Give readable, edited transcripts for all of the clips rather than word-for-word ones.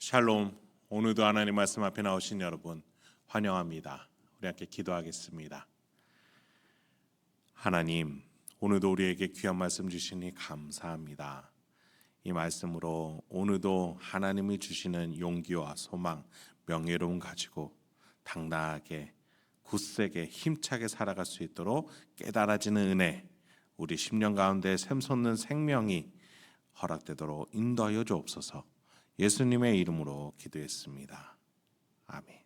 샬롬. 오늘도 하나님 말씀 앞에 나오신 여러분 환영합니다. 우리 함께 기도하겠습니다. 하나님, 오늘도 우리에게 귀한 말씀 주시니 감사합니다. 이 말씀으로 오늘도 하나님이 주시는 용기와 소망, 명예로움 가지고 당당하게 굳세게 힘차게 살아갈 수 있도록 깨달아지는 은혜, 우리 10년 가운데 샘솟는 생명이 허락되도록 인도하여 주옵소서. 예수님의 이름으로 기도했습니다. 아멘.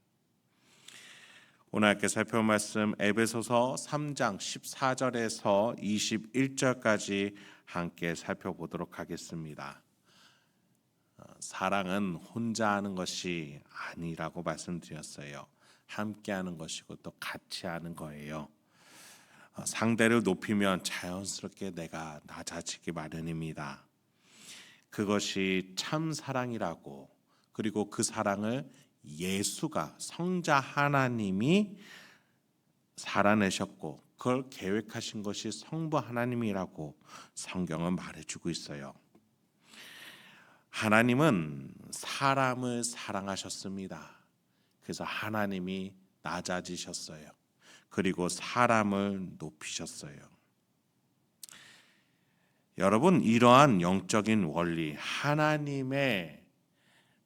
오늘 함께 살펴볼 말씀 에베소서 3장 14절에서 21절까지 함께 살펴보도록 하겠습니다. 사랑은 혼자 하는 것이 아니라고 말씀드렸어요. 함께 하는 것이고 또 같이 하는 거예요. 상대를 높이면 자연스럽게 내가 낮아지기 마련입니다. 그것이 참 사랑이라고, 그리고 그 사랑을 예수가 성자 하나님이 살아내셨고 그걸 계획하신 것이 성부 하나님이라고 성경은 말해주고 있어요. 하나님은 사람을 사랑하셨습니다. 그래서 하나님이 낮아지셨어요. 그리고 사람을 높이셨어요. 여러분, 이러한 영적인 원리, 하나님의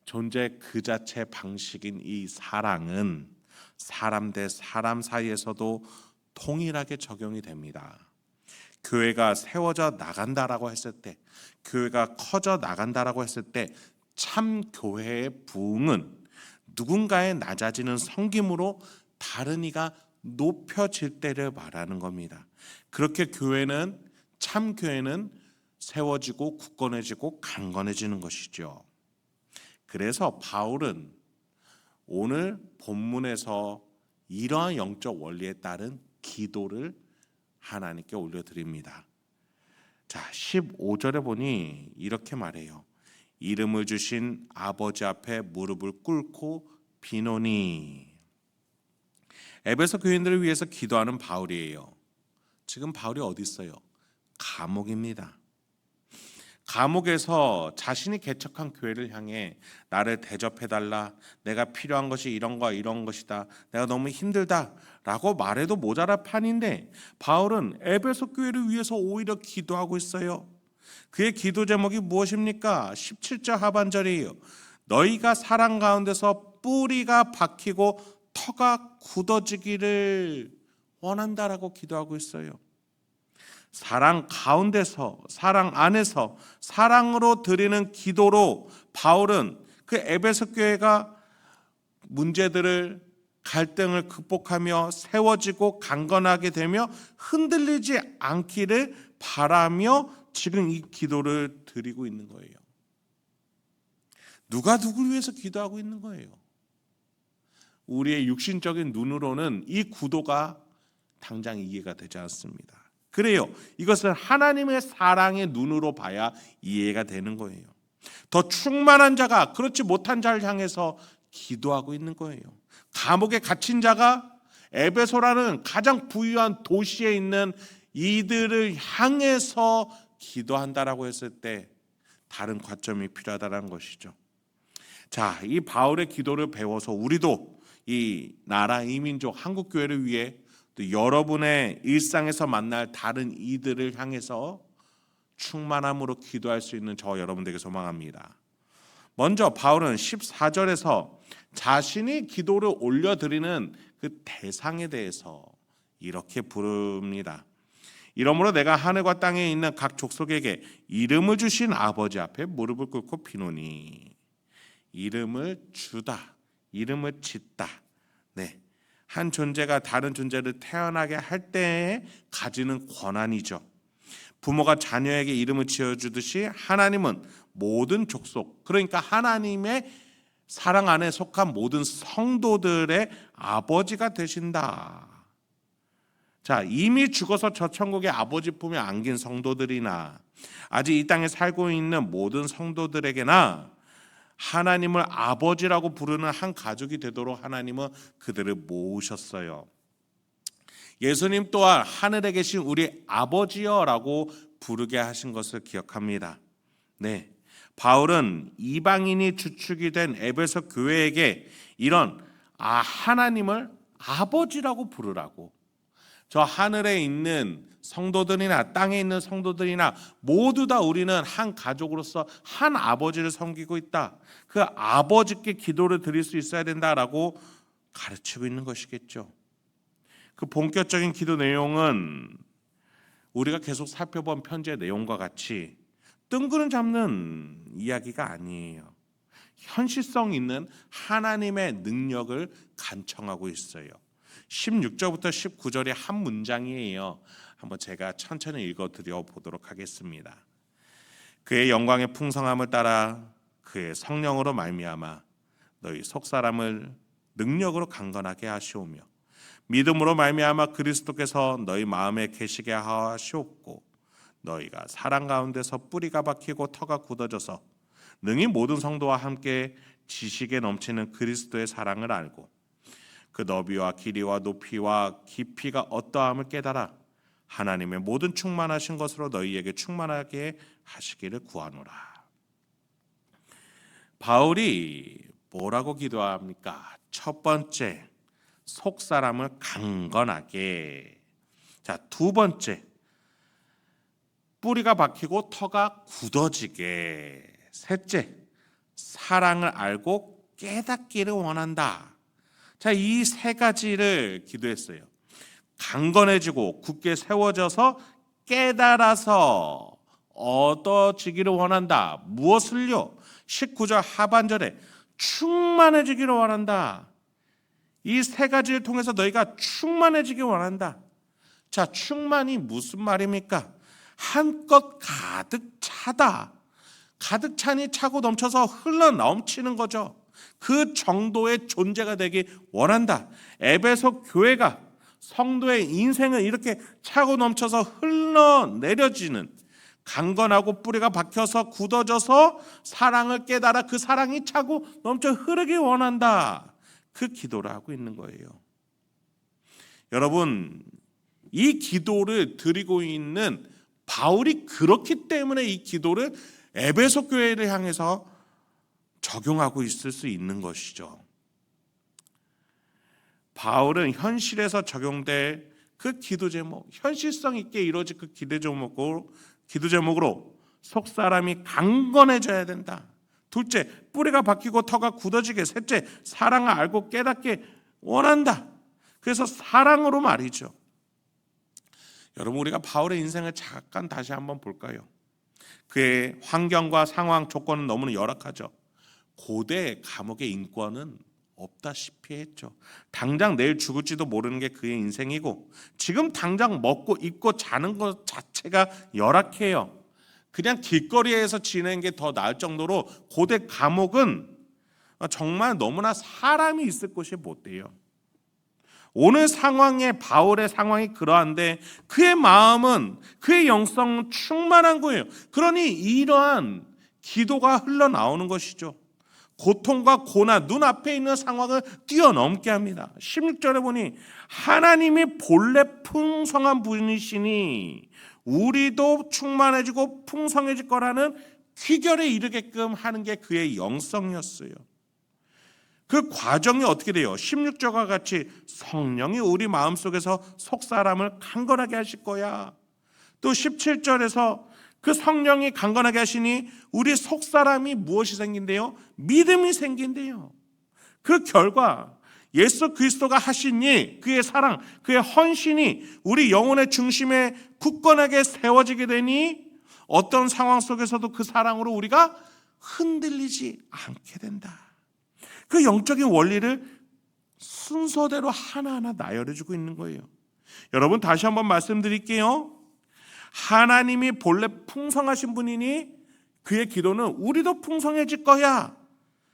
존재 그 자체 방식인 이 사랑은 사람 대 사람 사이에서도 동일하게 적용이 됩니다. 교회가 세워져 나간다라고 했을 때, 교회가 커져 나간다라고 했을 때 참 교회의 부흥은 누군가의 낮아지는 섬김으로 다른 이가 높여질 때를 말하는 겁니다. 그렇게 참 교회는 세워지고 굳건해지고 강건해지는 것이죠. 그래서 바울은 오늘 본문에서 이러한 영적 원리에 따른 기도를 하나님께 올려드립니다. 자, 15절에 보니 이렇게 말해요. 이름을 주신 아버지 앞에 무릎을 꿇고 비노니. 에베소 교인들을 위해서 기도하는 바울이에요. 지금 바울이 어디 있어요? 감옥입니다. 감옥에서 자신이 개척한 교회를 향해 나를 대접해달라, 내가 필요한 것이 이런 것이다, 내가 너무 힘들다 라고 말해도 모자랄 판인데 바울은 에베소 교회를 위해서 오히려 기도하고 있어요. 그의 기도 제목이 무엇입니까? 17절 하반절이에요. 너희가 사랑 가운데서 뿌리가 박히고 터가 굳어지기를 원한다라고 기도하고 있어요. 사랑 가운데서, 사랑 안에서 사랑으로 드리는 기도로 바울은 그 에베소 교회가 문제들을, 갈등을 극복하며 세워지고 강건하게 되며 흔들리지 않기를 바라며 지금 이 기도를 드리고 있는 거예요. 누가 누구를 위해서 기도하고 있는 거예요? 우리의 육신적인 눈으로는 이 구도가 당장 이해가 되지 않습니다. 그래요. 이것을 하나님의 사랑의 눈으로 봐야 이해가 되는 거예요. 더 충만한 자가 그렇지 못한 자를 향해서 기도하고 있는 거예요. 감옥에 갇힌 자가 에베소라는 가장 부유한 도시에 있는 이들을 향해서 기도한다라고 했을 때 다른 관점이 필요하다는 것이죠. 자, 이 바울의 기도를 배워서 우리도 이 나라 이민족 한국 교회를 위해 또 여러분의 일상에서 만날 다른 이들을 향해서 충만함으로 기도할 수 있는 저 여러분들에게 소망합니다. 먼저 바울은 14절에서 자신이 기도를 올려드리는 그 대상에 대해서 이렇게 부릅니다. 이러므로 내가 하늘과 땅에 있는 각 족속에게 이름을 주신 아버지 앞에 무릎을 꿇고 비노니. 이름을 주다, 이름을 짓다. 네. 한 존재가 다른 존재를 태어나게 할 때에 가지는 권한이죠. 부모가 자녀에게 이름을 지어주듯이 하나님은 모든 족속, 그러니까 하나님의 사랑 안에 속한 모든 성도들의 아버지가 되신다. 자, 이미 죽어서 저 천국의 아버지 품에 안긴 성도들이나 아직 이 땅에 살고 있는 모든 성도들에게나 하나님을 아버지라고 부르는 한 가족이 되도록 하나님은 그들을 모으셨어요. 예수님 또한 하늘에 계신 우리 아버지여라고 부르게 하신 것을 기억합니다. 네, 바울은 이방인이 주축이 된 에베소 교회에게 이런 하나님을 아버지라고 부르라고, 저 하늘에 있는 성도들이나 땅에 있는 성도들이나 모두 다 우리는 한 가족으로서 한 아버지를 섬기고 있다, 그 아버지께 기도를 드릴 수 있어야 된다라고 가르치고 있는 것이겠죠. 그 본격적인 기도 내용은 우리가 계속 살펴본 편지의 내용과 같이 뜬구름 잡는 이야기가 아니에요. 현실성 있는 하나님의 능력을 간청하고 있어요. 16절부터 19절의 한 문장이에요. 한번 제가 천천히 읽어드려 보도록 하겠습니다. 그의 영광의 풍성함을 따라 그의 성령으로 말미암아 너희 속사람을 능력으로 강건하게 하시오며 믿음으로 말미암아 그리스도께서 너희 마음에 계시게 하시옵고 너희가 사랑 가운데서 뿌리가 박히고 터가 굳어져서 능히 모든 성도와 함께 지식에 넘치는 그리스도의 사랑을 알고 그 너비와 길이와 높이와 깊이가 어떠함을 깨달아 하나님의 모든 충만하신 것으로 너희에게 충만하게 하시기를 구하노라. 바울이 뭐라고 기도합니까? 첫 번째, 속사람을 강건하게. 자, 두 번째, 뿌리가 박히고 터가 굳어지게. 셋째, 사랑을 알고 깨닫기를 원한다. 자, 이 세 가지를 기도했어요. 강건해지고 굳게 세워져서 깨달아서 얻어지기를 원한다. 무엇을요? 19절 하반절에 충만해지기를 원한다. 이 세 가지를 통해서 너희가 충만해지기를 원한다. 자, 충만이 무슨 말입니까? 한껏 가득 차다. 가득 차니 차고 넘쳐서 흘러 넘치는 거죠. 그 정도의 존재가 되기 원한다. 에베소 교회가 성도의 인생을 이렇게 차고 넘쳐서 흘러내려지는, 강건하고 뿌리가 박혀서 굳어져서 사랑을 깨달아 그 사랑이 차고 넘쳐 흐르기 원한다. 그 기도를 하고 있는 거예요. 여러분, 이 기도를 드리고 있는 바울이 그렇기 때문에 이 기도를 에베소 교회를 향해서 적용하고 있을 수 있는 것이죠. 바울은 현실에서 적용될 그 기도 제목, 현실성 있게 이루어질 그 기도 제목으로 속사람이 강건해져야 된다. 둘째, 뿌리가 박히고 터가 굳어지게. 셋째, 사랑을 알고 깨닫게 원한다. 그래서 사랑으로 말이죠. 여러분, 우리가 바울의 인생을 잠깐 다시 한번 볼까요? 그의 환경과 상황, 조건은 너무나 열악하죠. 고대 감옥의 인권은 없다시피 했죠. 당장 내일 죽을지도 모르는 게 그의 인생이고 지금 당장 먹고 입고 자는 것 자체가 열악해요. 그냥 길거리에서 지내는 게 더 나을 정도로 고대 감옥은 정말 너무나 사람이 있을 곳이 못 돼요. 오늘 상황에 바울의 상황이 그러한데 그의 마음은, 그의 영성은 충만한 거예요. 그러니 이러한 기도가 흘러나오는 것이죠. 고통과 고난, 눈앞에 있는 상황을 뛰어넘게 합니다. 16절에 보니 하나님이 본래 풍성한 분이시니 우리도 충만해지고 풍성해질 거라는 귀결에 이르게끔 하는 게 그의 영성이었어요. 그 과정이 어떻게 돼요? 16절과 같이 성령이 우리 마음속에서 속사람을 강건하게 하실 거야. 또 17절에서 그 성령이 강건하게 하시니 우리 속사람이 무엇이 생긴대요? 믿음이 생긴대요. 그 결과 예수 그리스도가 하신 일, 그의 사랑, 그의 헌신이 우리 영혼의 중심에 굳건하게 세워지게 되니 어떤 상황 속에서도 그 사랑으로 우리가 흔들리지 않게 된다. 그 영적인 원리를 순서대로 하나하나 나열해주고 있는 거예요. 여러분, 다시 한번 말씀드릴게요. 하나님이 본래 풍성하신 분이니 그의 기도는 우리도 풍성해질 거야.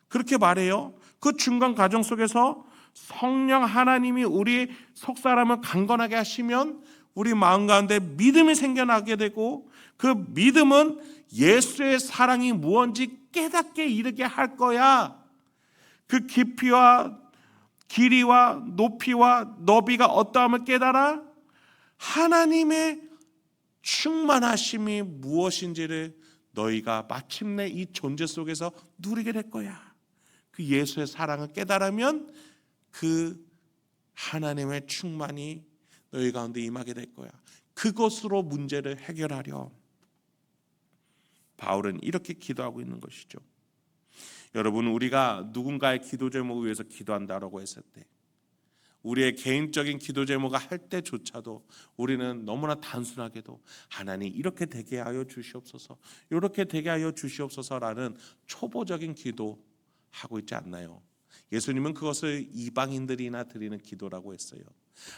그렇게 말해요. 그 중간 과정 속에서 성령 하나님이 우리 속사람을 강건하게 하시면 우리 마음 가운데 믿음이 생겨나게 되고 그 믿음은 예수의 사랑이 무언지 깨닫게 이르게 할 거야. 그 깊이와 길이와 높이와 너비가 어떠함을 깨달아 하나님의 충만하심이 무엇인지를 너희가 마침내 이 존재 속에서 누리게 될 거야. 그 예수의 사랑을 깨달으면 그 하나님의 충만이 너희 가운데 임하게 될 거야. 그것으로 문제를 해결하려 바울은 이렇게 기도하고 있는 것이죠. 여러분, 우리가 누군가의 기도 제목을 위해서 기도한다라고 했을 때, 우리의 개인적인 기도 제목을 할 때조차도 우리는 너무나 단순하게도 하나님 이렇게 되게 하여 주시옵소서, 이렇게 되게 하여 주시옵소서라는 초보적인 기도 하고 있지 않나요? 예수님은 그것을 이방인들이나 드리는 기도라고 했어요.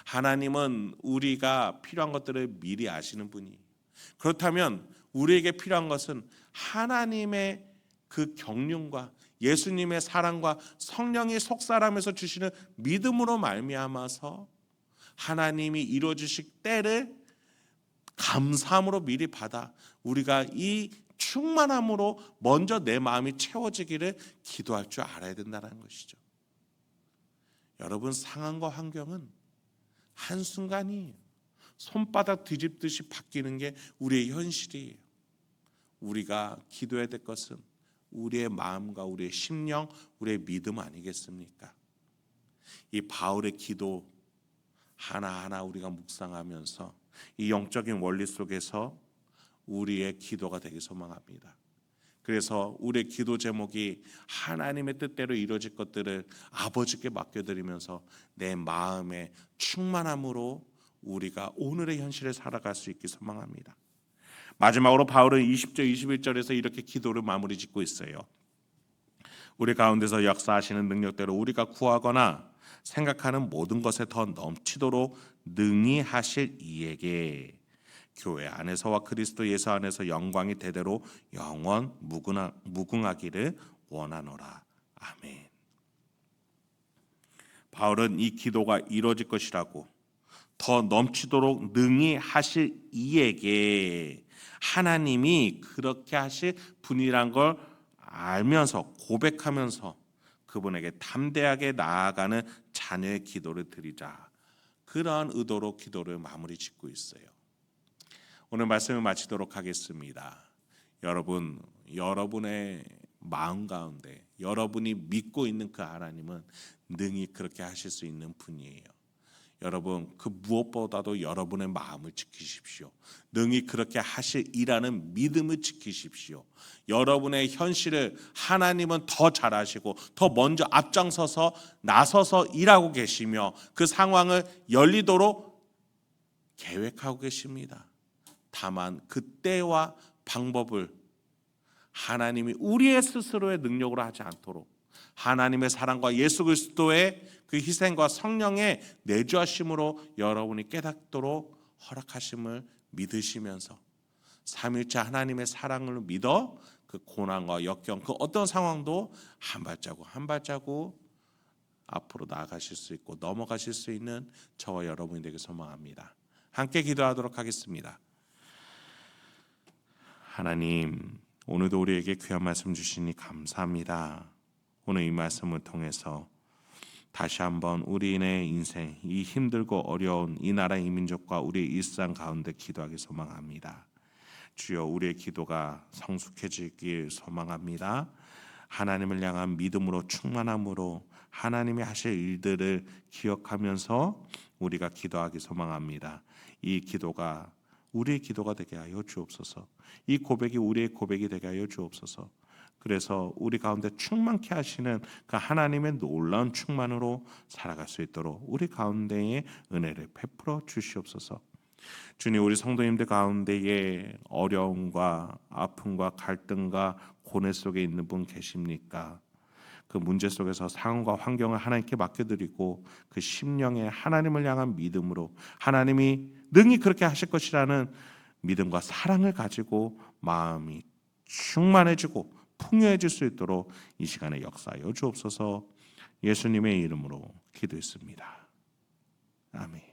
하나님은 우리가 필요한 것들을 미리 아시는 분이에요. 그렇다면 우리에게 필요한 것은 하나님의 그 경륜과 예수님의 사랑과 성령이 속사람에서 주시는 믿음으로 말미암아서 하나님이 이루어주실 때를 감사함으로 미리 받아 우리가 이 충만함으로 먼저 내 마음이 채워지기를 기도할 줄 알아야 된다는 것이죠. 여러분, 상황과 환경은 한순간이에요. 손바닥 뒤집듯이 바뀌는 게 우리의 현실이에요. 우리가 기도해야 될 것은 우리의 마음과 우리의 심령, 우리의 믿음 아니겠습니까? 이 바울의 기도 하나하나 우리가 묵상하면서 이 영적인 원리 속에서 우리의 기도가 되길 소망합니다. 그래서 우리의 기도 제목이 하나님의 뜻대로 이루어질 것들을 아버지께 맡겨드리면서 내 마음의 충만함으로 우리가 오늘의 현실을 살아갈 수 있길 소망합니다. 마지막으로 바울은 20절 21절에서 이렇게 기도를 마무리 짓고 있어요. 우리 가운데서 역사하시는 능력대로 우리가 구하거나 생각하는 모든 것에 더 넘치도록 능히 하실 이에게 교회 안에서와 그리스도 예수 안에서 영광이 대대로 영원 무궁하기를 원하노라. 아멘. 바울은 이 기도가 이루어질 것이라고, 더 넘치도록 능히 하실 이에게, 하나님이 그렇게 하실 분이란 걸 알면서 고백하면서 그분에게 담대하게 나아가는 자녀의 기도를 드리자, 그러한 의도로 기도를 마무리 짓고 있어요. 오늘 말씀을 마치도록 하겠습니다. 여러분, 여러분의 마음 가운데 여러분이 믿고 있는 그 하나님은 능히 그렇게 하실 수 있는 분이에요. 여러분, 그 무엇보다도 여러분의 마음을 지키십시오. 능히 그렇게 하시리라는 믿음을 지키십시오. 여러분의 현실을 하나님은 더 잘하시고 더 먼저 앞장서서 나서서 일하고 계시며 그 상황을 열리도록 계획하고 계십니다. 다만 그 때와 방법을 하나님이 우리의 스스로의 능력으로 하지 않도록 하나님의 사랑과 예수 그리스도의 그 희생과 성령의 내주하심으로 여러분이 깨닫도록 허락하심을 믿으시면서 삼위일체 하나님의 사랑을 믿어 그 고난과 역경, 그 어떤 상황도 한 발자국 한 발자국 앞으로 나아가실 수 있고 넘어가실 수 있는 저와 여러분이 되길 소망합니다. 함께 기도하도록 하겠습니다. 하나님, 오늘도 우리에게 귀한 말씀 주시니 감사합니다. 오늘 이 말씀을 통해서 다시 한번 우리의 인생, 이 힘들고 어려운 이 나라 이 민족과 우리의 일상 가운데 기도하기 소망합니다. 주여, 우리의 기도가 성숙해지길 소망합니다. 하나님을 향한 믿음으로 충만함으로 하나님이 하실 일들을 기억하면서 우리가 기도하기 소망합니다. 이 기도가 우리의 기도가 되게 하여 주옵소서. 이 고백이 우리의 고백이 되게 하여 주옵소서. 그래서 우리 가운데 충만케 하시는 그 하나님의 놀라운 충만으로 살아갈 수 있도록 우리 가운데에 은혜를 베풀어 주시옵소서. 주님, 우리 성도님들 가운데에 어려움과 아픔과 갈등과 고뇌 속에 있는 분 계십니까? 그 문제 속에서 상황과 환경을 하나님께 맡겨드리고 그 심령에 하나님을 향한 믿음으로 하나님이 능히 그렇게 하실 것이라는 믿음과 사랑을 가지고 마음이 충만해지고 풍요해질 수 있도록 이 시간에 역사하여 주옵소서. 예수님의 이름으로 기도했습니다. 아멘.